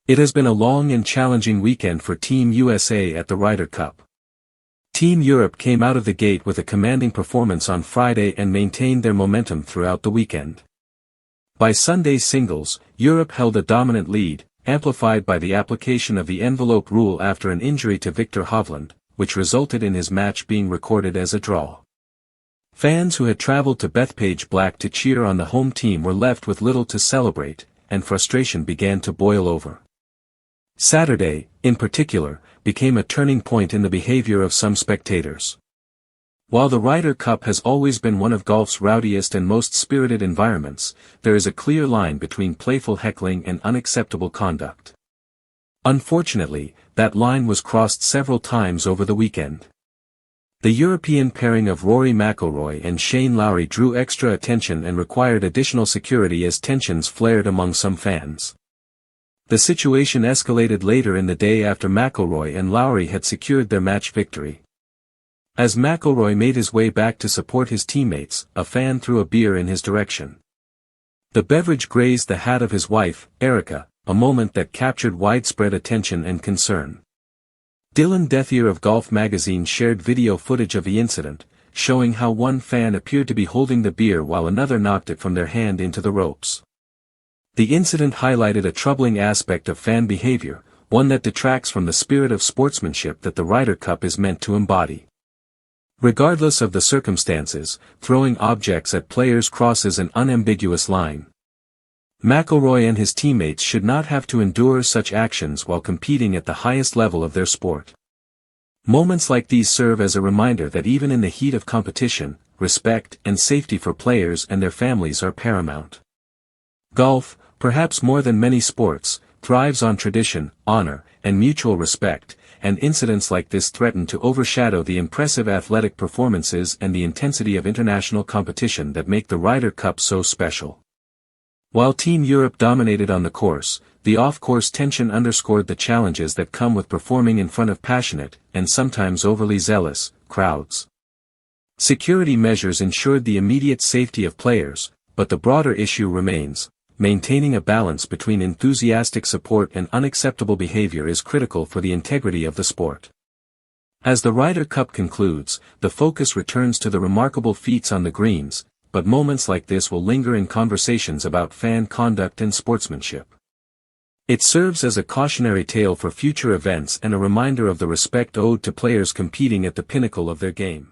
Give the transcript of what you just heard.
It has been a long and challenging weekend for Team USA at the Ryder Cup. Team Europe came out of the gate with a commanding performance on Friday and maintained their momentum throughout the weekend. By Sunday's singles, Europe held a dominant lead, amplified by the application of the envelope rule after an injury to Viktor Hovland, which resulted in his match being recorded as a draw. Fans who had traveled to Bethpage Black to cheer on the home team were left with little to celebrate, and frustration began to boil over. Saturday, in particular, became a turning point in the behavior of some spectators. While the Ryder Cup has always been one of golf's rowdiest and most spirited environments, there is a clear line between playful heckling and unacceptable conduct. Unfortunately, that line was crossed several times over the weekend. The European pairing of Rory McIlroy and Lowry drew extra attention and required additional security as tensions flared among some fans. The situation escalated later in the day after McIlroy and Lowry had secured their match victory. As McIlroy made his way back to support his teammates, a fan threw a beer in his direction. The beverage grazed the hat of his wife, Erica, a moment that captured widespread attention and concern. Dethier of Golf magazine shared video footage of the incident, showing how one fan appeared to be holding the beer while another knocked it from their hand into the ropes. The incident highlighted a troubling aspect of fan behavior, one that detracts from the spirit of sportsmanship that the Ryder Cup is meant to embody. Regardless of the circumstances, throwing objects at players crosses an unambiguous line. McIlroy and his teammates should not have to endure such actions while competing at the highest level of their sport. Moments like these serve as a reminder that even in the heat of competition, respect and safety for players and their families are paramount. Golf, perhaps more than many sports, thrives on tradition, honor, and mutual respect, and incidents like this threaten to overshadow the impressive athletic performances and the intensity of international competition that make the Ryder Cup so special. While Team Europe dominated on the course, the off-course tension underscored the challenges that come with performing in front of passionate, and sometimes overly zealous, crowds. Security measures ensured the immediate safety of players, but the broader issue remains. Maintaining a balance between enthusiastic support and unacceptable behavior is critical for the integrity of the sport. As the Ryder Cup concludes, the focus returns to the remarkable feats on the greens, but moments like this will linger in conversations about fan conduct and sportsmanship. It serves as a cautionary tale for future events and a reminder of the respect owed to players competing at the pinnacle of their game.